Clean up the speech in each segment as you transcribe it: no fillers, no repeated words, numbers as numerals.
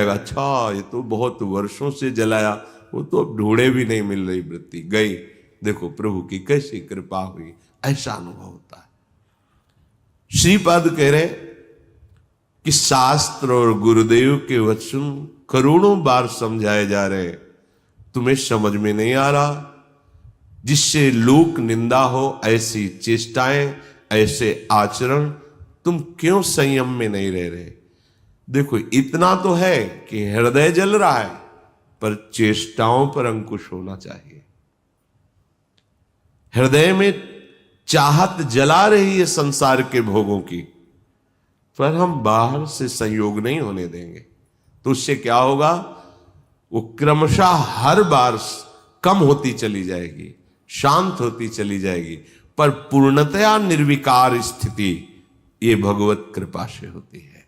जाएगा, अच्छा ये तो बहुत वर्षों से जलाया, वो तो अब ढूंढे भी नहीं मिल रही वृत्ति, गई। देखो प्रभु की कैसी कृपा हुई, ऐसा अनुभव होता है। श्रीपाद कह रहे कि शास्त्र और गुरुदेव के वचन करोड़ों बार समझाए जा रहे, तुम्हें समझ में नहीं आ रहा। जिससे लोक निंदा हो ऐसी चेष्टाएं, ऐसे आचरण, तुम क्यों संयम में नहीं रह रहे। देखो इतना तो है कि हृदय जल रहा है, पर चेष्टाओं पर अंकुश होना चाहिए। हृदय में चाहत जला रही है संसार के भोगों की, पर हम बाहर से संयोग नहीं होने देंगे। तो उससे क्या होगा, वो क्रमशः हर बार कम होती चली जाएगी, शांत होती चली जाएगी, पर पूर्णतया निर्विकार स्थिति ये भगवत कृपा से होती है।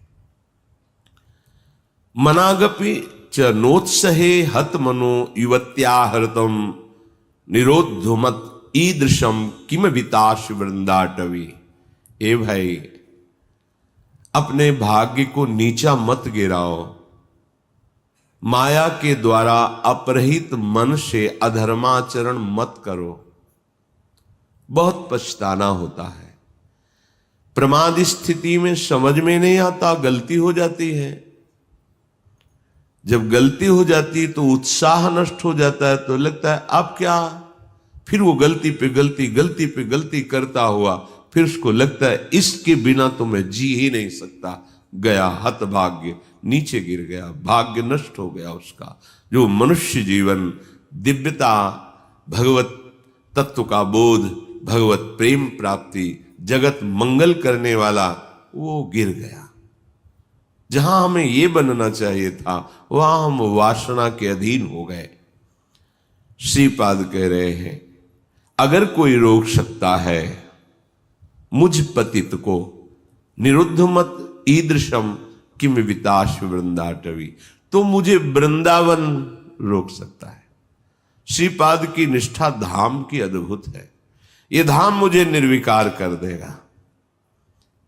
मनागपि च नोत्सहे हत मनो युवत्या हृतम निरोधुमत ईदृशम किम विताश वृंदाटवी। ए भाई, अपने भाग्य को नीचा मत गिराओ। माया के द्वारा अपरहित मन से अधर्माचरण मत करो, बहुत पछताना होता है। प्रमाद स्थिति में समझ में नहीं आता, गलती हो जाती है। जब गलती हो जाती तो उत्साह नष्ट हो जाता है, तो लगता है अब क्या, फिर वो गलती पे गलती, गलती पे गलती करता हुआ, फिर उसको लगता है इसके बिना तो मैं जी ही नहीं सकता। गया हतभाग्य, नीचे गिर गया, भाग्य नष्ट हो गया उसका। जो मनुष्य जीवन, दिव्यता, भगवत तत्व का बोध, भगवत प्रेम प्राप्ति, जगत मंगल करने वाला, वो गिर गया। जहां हमें ये बनना चाहिए था, वहां हम वासना के अधीन हो गए। श्रीपाद कह रहे हैं, अगर कोई रोक सकता है मुझ पतित को, निरुद्ध मत ईदृशम किम विताश वृंदाटवी, तो मुझे वृंदावन रोक सकता है। श्रीपाद की निष्ठा धाम की अद्भुत है। ये धाम मुझे निर्विकार कर देगा।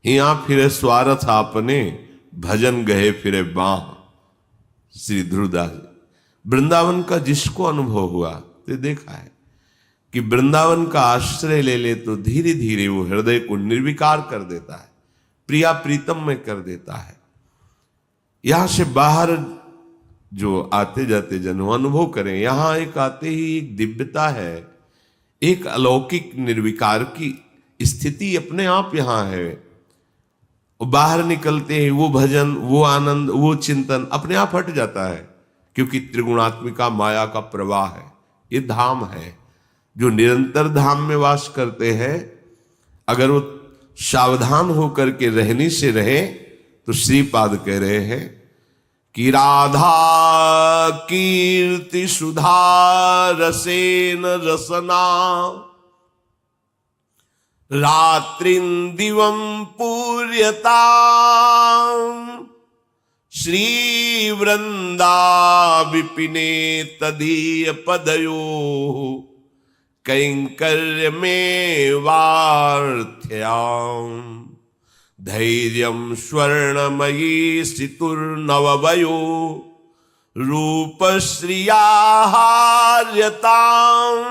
हिया फिरे स्वार्थ आपने, भजन गए फिरे बाह। श्री ध्रुवदास। वृंदावन का जिसको अनुभव हुआ तो देखा है कि वृंदावन का आश्रय ले ले तो धीरे धीरे वो हृदय को निर्विकार कर देता है, प्रिया प्रीतम में कर देता है। यहां से बाहर जो आते जाते जन अनुभव करें, यहां एक आते ही एक दिव्यता है, एक अलौकिक निर्विकार की स्थिति अपने आप यहां है। बाहर निकलते हैं वो भजन, वो आनंद, वो चिंतन अपने आप हट जाता है, क्योंकि त्रिगुणात्मिका माया का प्रवाह है। ये धाम है। जो निरंतर धाम में वास करते हैं, अगर वो सावधान होकर के रहने से रहे, तो श्रीपाद कह रहे हैं कि राधा कीर्ति सुधा रसेन रसना, रात्रिं दिवं पूर्यता, श्री वृंदा विपिने तदीय पदयो, कैंकर्य में वार्थ्याम, धैर्यं स्वर्णमयी सितुर्नववयो, रूपश्रिया हार्यताम्,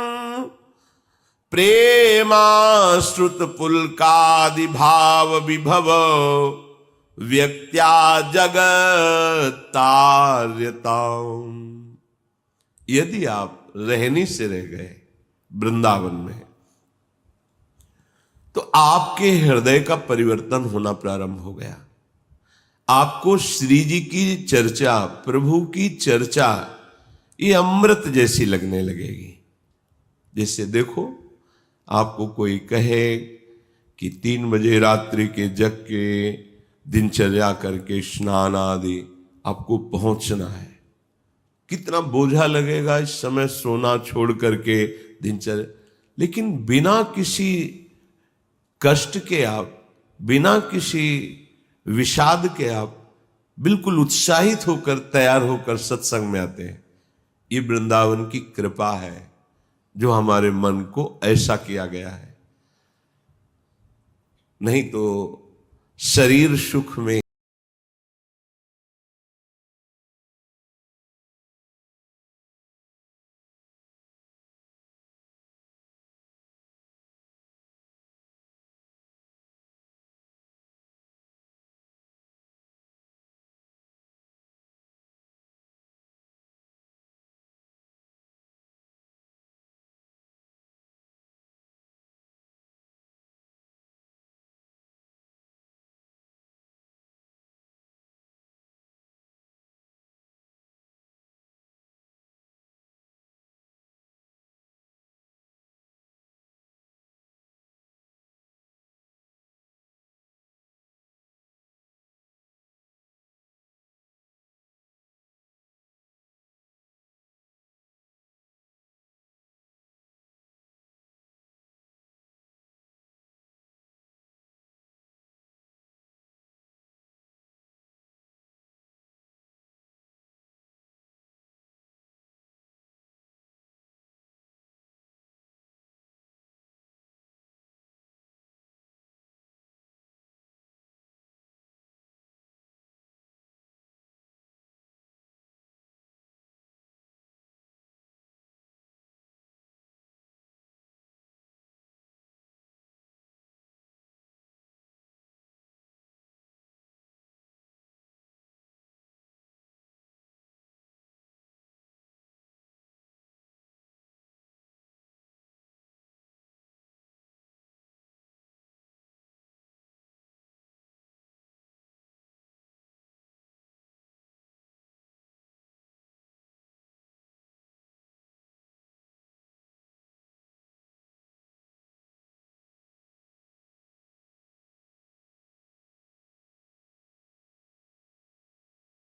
प्रेमाश्रुत पुलकादि भाव विभव, व्यक्त्या जगत्तार्यताम्। यदि आप रहनी से रह गए वृंदावन में, तो आपके हृदय का परिवर्तन होना प्रारंभ हो गया। आपको श्री जी की चर्चा, प्रभु की चर्चा, ये अमृत जैसी लगने लगेगी। जैसे देखो, आपको कोई कहे कि 3 बजे रात्रि के जग के दिनचर्या करके स्नान आदि आपको पहुंचना है, कितना बोझा लगेगा इस समय सोना छोड़ करके दिनचर्या। लेकिन बिना किसी कष्ट के आप, बिना किसी विषाद के आप बिल्कुल उत्साहित होकर, तैयार होकर सत्संग में आते हैं। ये वृंदावन की कृपा है जो हमारे मन को ऐसा किया गया है। नहीं तो शरीर सुख में